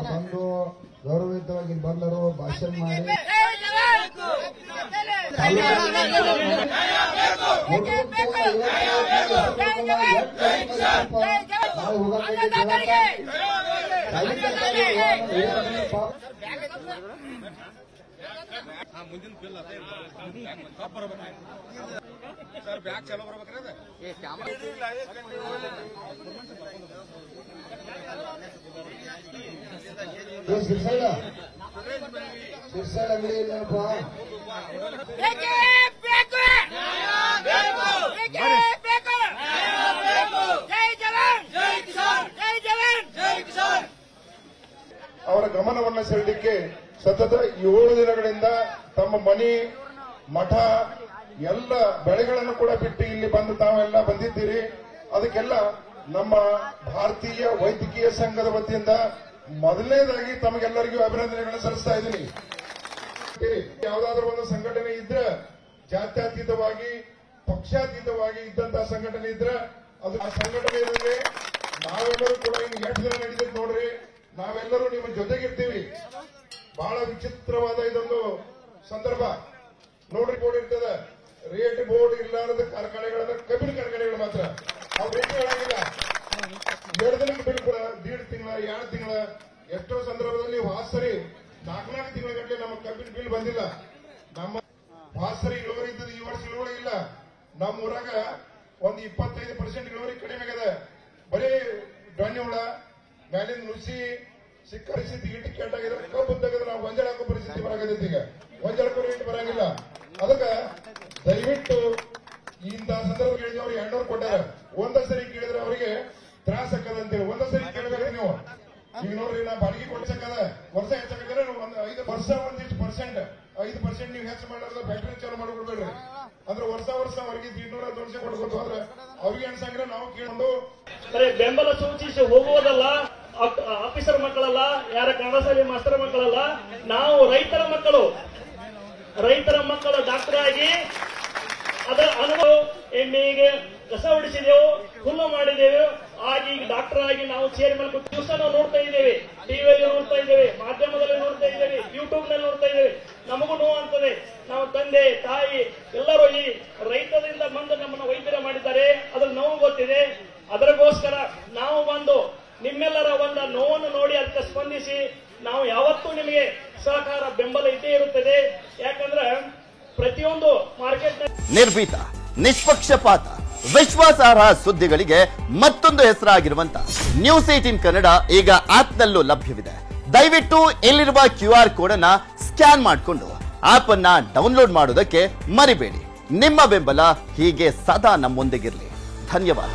ಬಂದು ಗೌರವಯುತವಾಗಿ ಬಂದರು, ಭಾಷಣ ಮಾಡಿ ಮುಂದಿನ ಬಿಲ್ ಸರ್ ಬ್ಯಾಗ್ ಚಲೋ ಬರ್ಬೇಕ್ರಿ ಶಿರ್ಸೈಡ್ ಅಂಗಡಿ ಇಲ್ಲಪ್ಪ. ಅವರ ಗಮನವನ್ನು ಸೆಳೆಯಲಿಕ್ಕೆ ಸತತ 7 ದಿನಗಳಿಂದ ತಮ್ಮ ಮನೆ ಮಠ ಎಲ್ಲ ಬೆಳೆಗಳನ್ನು ಕೂಡ ಬಿಟ್ಟು ಇಲ್ಲಿ ಬಂದು ತಾವೆಲ್ಲ ಬಂದಿದ್ದೀರಿ. ಅದಕ್ಕೆಲ್ಲ ನಮ್ಮ ಭಾರತೀಯ ವೈದ್ಯಕೀಯ ಸಂಘದ ವತಿಯಿಂದ ಮೊದಲನೇದಾಗಿ ತಮಗೆಲ್ಲರಿಗೂ ಅಭಿನಂದನೆಗಳನ್ನು ಸಲ್ಲಿಸ್ತಾ ಇದ್ದೀನಿ. ಯಾವುದಾದ್ರೂ ಒಂದು ಸಂಘಟನೆ ಇದ್ರೆ, ಜಾತ್ಯತೀತವಾಗಿ ಪಕ್ಷಾತೀತವಾಗಿ ಇದ್ದಂತಹ ಸಂಘಟನೆ ಇದ್ರೆ ಅದು ಆ ಸಂಘಟನೆಯಲ್ಲಿ ನಾವೆಲ್ಲರೂ ಕೂಡ ಇನ್ನು 8 ದಿನ ನಡೀತದೆ ನೋಡ್ರಿ. ನಾವೆಲ್ಲರೂ ನಿಮ್ಮ ಜೊತೆಗಿರ್ತೀವಿ. ಬಹಳ ವಿಚಿತ್ರವಾದ ಇದೊಂದು ಸಂದರ್ಭ ನೋಡ್ರಿ. ಬೋರ್ಡ್ ಇರ್ತದೆ, ರೇಟ್ ಬೋರ್ಡ್ ಇಲ್ಲಾರದ ಕಾರ್ಖಾನೆಗಳನ್ನ ಕಬ್ಬಿನ ಕಾರ್ಖಾನೆಗಳು ಮಾತ್ರ ಅವ್ರು ರೇಟ್ ಹೇಳಂಗಿಲ್ಲ. 2 ದಿನಕ್ಕೆ ಬಿಲ್ ಕೂಡ 1.5 ತಿಂಗಳ 2 ತಿಂಗಳ ಎಷ್ಟೋ ಸಂದರ್ಭದಲ್ಲಿ ವಾಸರಿ 4 ತಿಂಗಳ ಗಂಟೆ ನಮ್ಮ ಕಬ್ಬಿನ ಬಿಲ್ ಬಂದಿಲ್ಲ. ನಮ್ಮ ವಾಸರಿ ಇಳುವರಿ ಇದ್ದದ್ದು ಈ ವರ್ಷ ಇಳುವರಿ ಇಲ್ಲ. ನಮ್ಮ ಊರಾಗ ಒಂದು 25% ಇಳುವರಿ ಕಡಿಮೆ ಆಗಿದೆ. ಬರೀ ಧಾನ್ಯ ಹುಳ ಮೇಲಿಂದ ನುಸಿ ಸಿಕ್ಕರಿಸಿ ಇಟ್ಟು ಕೆಟ್ಟಾಗಿದೆ. ಕಬ್ಬು ತೆಗೆದು ನಾವು ಗೊಂಜಾಳ ಹಾಕೋ ಪರಿಸ್ಥಿತಿ ಬರಾಗೈತಿ. ಈಗ ಗೊಂಜಾಳಕ್ಕೂ ರೇಟ್ ಬರಂಗಿಲ್ಲ. ಅದಕ್ಕೆ ದಯವಿಟ್ಟು ಇಂತಹ ಸಂದರ್ಭ ಕೇಳಿದ್ರೆ ಅವ್ರಿಗೆ 200 ಕೊಟ್ಟಾರ. ಒಂದ ಸರಿ ಕೇಳಿದ್ರೆ ಅವರಿಗೆ ತ್ರಾಸ ಆಕದ ಅಂತೇಳಿ ಒಂದ ಸರಿ ಕೇಳಬೇಕು ನೀವು. ಈಗ ನೋಡ್ರಿ, ನಾ ಬಾಡಿಗೆ ಕೊಡ್ಸಕ್ಕದ ವರ್ಷ ಹೆಚ್ಚಾಕಿದ್ರೆ 5 ವರ್ಷ ಒಂದಿಷ್ಟು ಪರ್ಸೆಂಟ್ 5% ನೀವು ಹೆಚ್ಚು ಮಾಡಾರ್ದ ಫ್ಯಾಕ್ಟರಿ ಚಾಲು ಮಾಡ್ಕೊಡ್ಬೇಡ್ರಿ. ಅಂದ್ರೆ ವರ್ಷ ಅವ್ರಿಗೆ 200 ಕೊಡ್ಬೇಕು. ಆದ್ರೆ ಅವ್ರಿಗೆ ಅನ್ಸಂಗ್ರೆ ನಾವು ಕೇಳೊಂದು ಬೆಂಬಲ ಸೂಚಿಸಿ ಹೋಗುವುದಲ್ಲ. ಆಫೀಸರ್ ಮಕ್ಕಳಲ್ಲ, ಯಾರ ಕನ್ನಡ ಶಾಲೆ ಮಾಸ್ಟರ್ ಮಕ್ಕಳಲ್ಲ, ನಾವು ರೈತರ ಮಕ್ಕಳು ಡಾಕ್ಟರ್ ಆಗಿ ಅದರ ಅನುಭವ ಎಮ್ಮೆಗೆ ಕಸ ಹೊಡಿಸಿದೆವು, ಹುಲ್ಲು ಮಾಡಿದೆವು. ಆಗಿ ಈಗ ಡಾಕ್ಟರ್ ಆಗಿ ನಾವು ಚೇರ್ ಮೇಲೆ ಕೂತು ದಿವಸ ನಾವು ನೋಡ್ತಾ ಇದ್ದೇವೆ, ಟಿವಿಯಲ್ಲಿ ನೋಡ್ತಾ ಇದ್ದೇವೆ, ಮಾಧ್ಯಮದಲ್ಲಿ ನೋಡ್ತಾ ಇದ್ದೇವೆ, ಯೂಟ್ಯೂಬ್ ನಲ್ಲಿ ನೋಡ್ತಾ ಇದ್ದೇವೆ. ನಮಗೂ ನೋವು ಅಂತದೆ. ನಾವು ತಂದೆ ತಾಯಿ ಎಲ್ಲರೂ ಈ ರೈತರಿಂದ ಬಂದು ನಮ್ಮನ್ನು ವೈದ್ಯರ ಮಾಡಿದ್ದಾರೆ, ಅದ್ರ ನೋವು ಗೊತ್ತಿದೆ. ಅದಕ್ಕೋಸ್ಕರ ನಾವು ಬಂದು ನಿಮ್ಮೆಲ್ಲರ ಒಂದು ನೋವನ್ನು ನೋಡಿ ಅದಕ್ಕೆ ಸ್ಪಂದಿಸಿ ನಾವು ಯಾವತ್ತೂ ನಿಮಗೆ ಸಹಕಾರ ಬೆಂಬಲ ಇದ್ದೇ ಇರುತ್ತದೆ. ಯಾಕಂದ್ರೆ ಪ್ರತಿಯೊಂದು ಮಾರ್ಕೆಟ್ ನಿರ್ಭೀತ, ನಿಷ್ಪಕ್ಷಪಾತ, ವಿಶ್ವಾಸಾರ್ಹ ಸುದ್ದಿಗಳಿಗೆ ಮತ್ತೊಂದು ಹೆಸರಾಗಿರುವಂತ ನ್ಯೂಸ್ 18 ಕನ್ನಡ ಈಗ ಆಪ್ನಲ್ಲೂ ಲಭ್ಯವಿದೆ. ದಯವಿಟ್ಟು ಇಲ್ಲಿರುವ QR ಕೋಡ್ ಅನ್ನ ಸ್ಕ್ಯಾನ್ ಮಾಡಿಕೊಂಡು ಆಪ್ ಅನ್ನ ಡೌನ್ಲೋಡ್ ಮಾಡೋದಕ್ಕೆ ಮರಿಬೇಡಿ. ನಿಮ್ಮ ಬೆಂಬಲ ಹೀಗೆ ಸದಾ ನಮ್ಮೊಂದಿಗಿರಲಿ. ಧನ್ಯವಾದ.